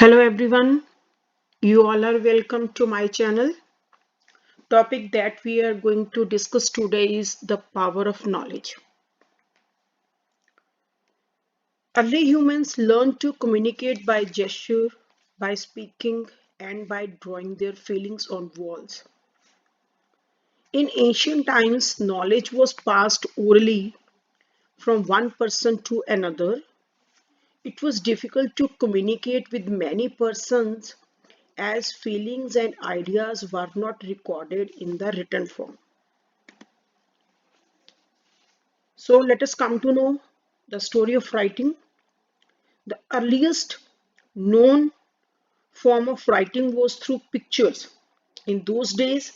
Hello everyone, you all are welcome to my channel. Topic that we are going to discuss today is the power of knowledge. Early humans learned to communicate by gesture, by speaking, and by drawing their feelings on walls. In ancient times, knowledge was passed orally from one person to another. It was difficult to communicate with many persons as feelings and ideas were not recorded in the written form. So let us come to know the story of writing. The earliest known form of writing was through pictures. In those days,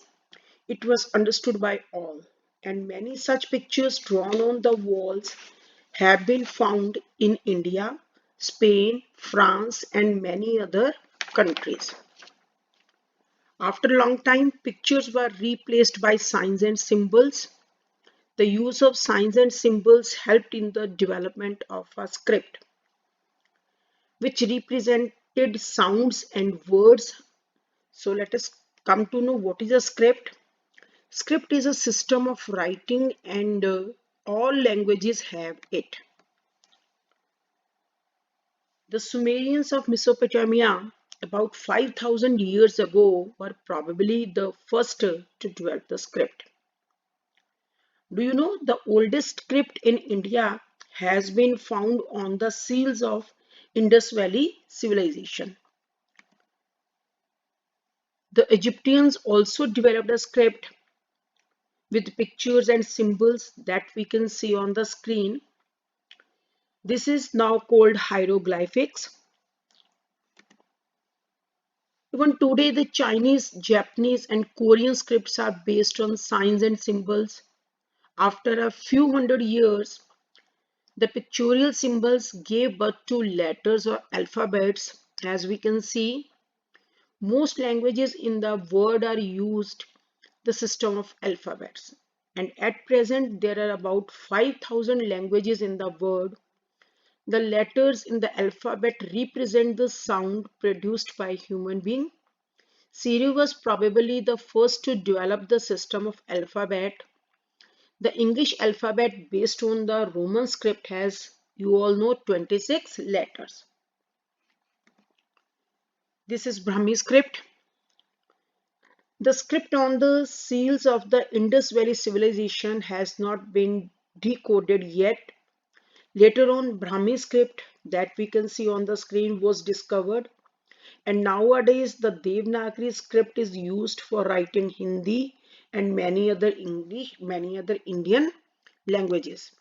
it was understood by all, and many such pictures drawn on the walls have been found in India, Spain, France, and many other countries. After a long time, pictures were replaced by signs and symbols. The use of signs and symbols helped in the development of a script, which represented sounds and words. So let us come to know what is a script. Script is a system of writing and all languages have it. The Sumerians of Mesopotamia about 5,000 years ago were probably the first to develop the script. Do you know the oldest script in India has been found on the seals of Indus Valley civilization? The Egyptians also developed a script with pictures and symbols that we can see on the screen. This is now called hieroglyphics. Even today, the Chinese, Japanese, and Korean scripts are based on signs and symbols. After a few hundred years, the pictorial symbols gave birth to letters or alphabets. As we can see, most languages in the world are used the system of alphabets. And at present, there are about 5,000 languages in the world. The letters in the alphabet represent the sound produced by human being. Siri was probably the first to develop the system of alphabet. The English alphabet based on the Roman script has, you all know, 26 letters. This is Brahmi script. The script on the seals of the Indus Valley civilization has not been decoded yet. Later on, Brahmi script that we can see on the screen was discovered, and nowadays the Devanagari script is used for writing Hindi and many other English, many other Indian languages.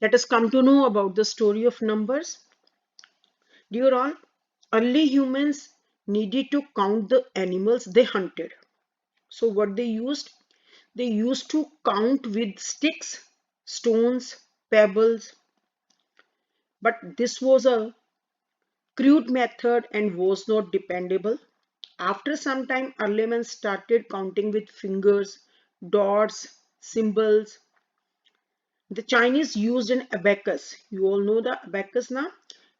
Let us come to know about the story of numbers. Dear all, early humans needed to count the animals they hunted. So what they used? They used to count with sticks, stones, pebbles, but this was a crude method and was not dependable. After some time, early men started counting with fingers, dots, symbols. The Chinese used an abacus. You all know the abacus now?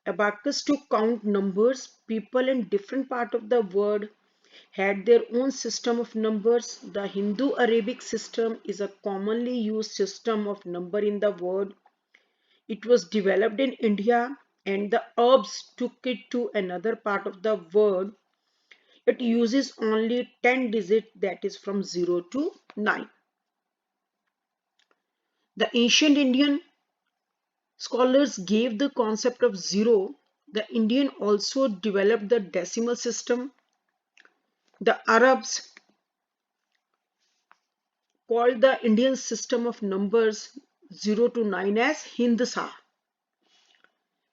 Abacus to count numbers. People in different part of the world had their own system of numbers. The Hindu-Arabic system is a commonly used system of number in the world. It was developed in India and the Arabs took it to another part of the world. It uses only 10 digits, that is from 0 to 9. The ancient Indian scholars gave the concept of zero. The Indian also developed the decimal system. The Arabs called the Indian system of numbers 0 to 9 as Hindsa.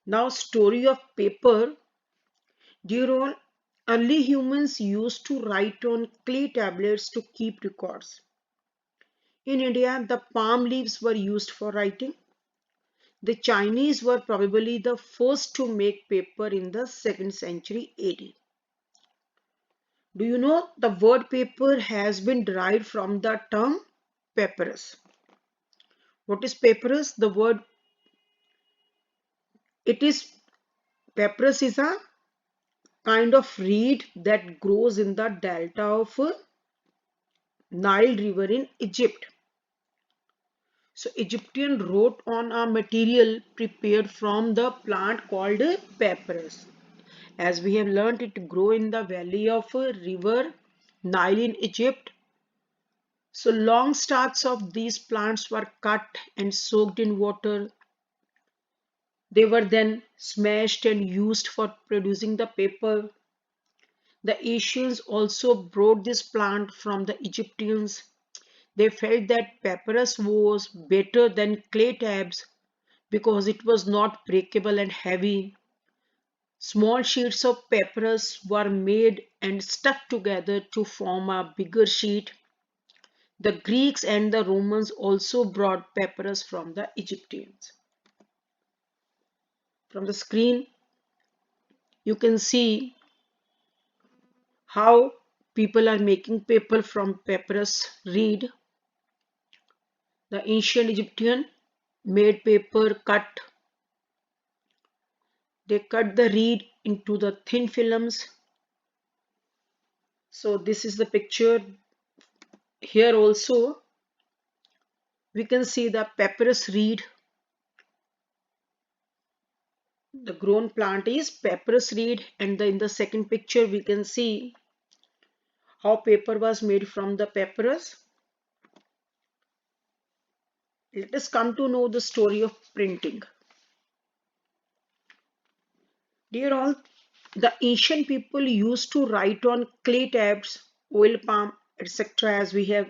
Now, story of paper. Dear all, early humans used to write on clay tablets to keep records. In India, the palm leaves were used for writing. The Chinese were probably the first to make paper in the 2nd century AD. Do you know the word paper has been derived from the term papyrus? What is papyrus? The word, it is Papyrus is a kind of reed that grows in the delta of Nile River in Egypt. So Egyptian wrote on a material prepared from the plant called papyrus. As we have learned, it grow in the valley of river Nile in Egypt. So long stalks of these plants were cut and soaked in water. They were then smashed and used for producing the paper. The Asians also brought this plant from the Egyptians. They felt that papyrus was better than clay tabs because it was not breakable and heavy. Small sheets of papyrus were made and stuck together to form a bigger sheet. The Greeks and the Romans also brought papyrus from the Egyptians. From the screen, you can see how people are making paper from papyrus reed. The ancient Egyptian made paper cut. They cut the reed into the thin films. So this is the picture. Here also we can see the papyrus reed. The grown plant is papyrus reed, and in the second picture we can see how paper was made from the papyrus. Let us come to know the story of printing. Dear all, the ancient people used to write on clay tabs, oil palm, etc. as we have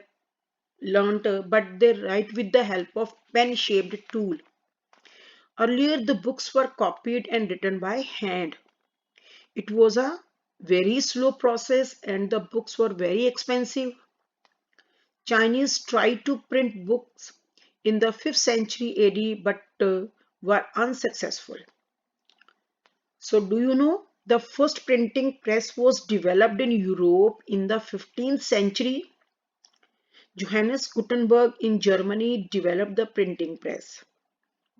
learnt, but they write with the help of pen-shaped tool. Earlier, the books were copied and written by hand. It was a very slow process and the books were very expensive. Chinese tried to print books in the 5th century AD but were unsuccessful. So do you know the first printing press was developed in Europe in the 15th century? Johannes Gutenberg in Germany developed the printing press.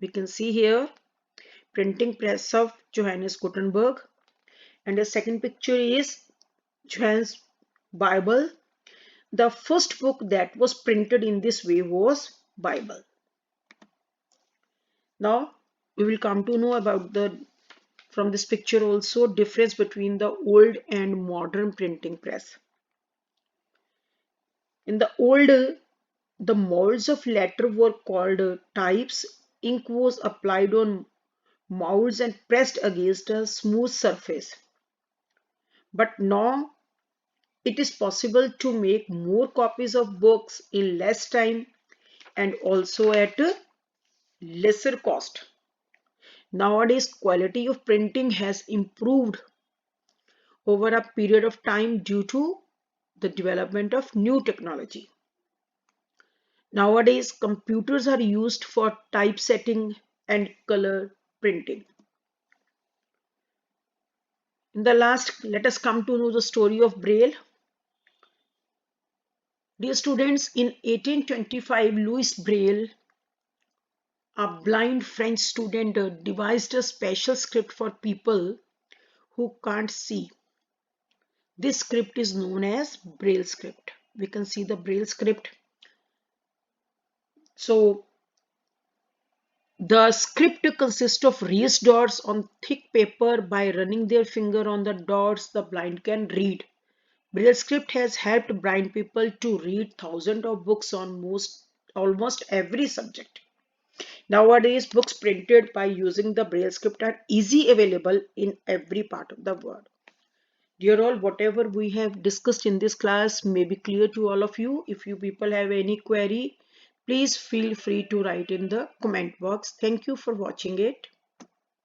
We can see here printing press of Johannes Gutenberg, and the second picture is Johannes Bible. The first book that was printed in this way was Bible. Now we will come to know about the from this picture also difference between the old and modern printing press. In the old, the molds of letter were called types. Ink was applied on molds and pressed against a smooth surface. But now it is possible to make more copies of books in less time and also at a lesser cost. Nowadays, quality of printing has improved over a period of time due to the development of new technology. Nowadays, computers are used for typesetting and color printing. In the last, let us come to know the story of Braille. Dear students, in 1825, Louis Braille, a blind French student, devised a special script for people who can't see. This script is known as Braille script. We can see the Braille script. So the script consists of raised dots on thick paper. By running their finger on the dots, the blind can read. Braille script has helped blind people to read thousands of books on almost every subject. Nowadays, books printed by using the Braille script are easily available in every part of the world. Dear all, whatever we have discussed in this class may be clear to all of you. If you people have any query, please feel free to write in the comment box. Thank you for watching it.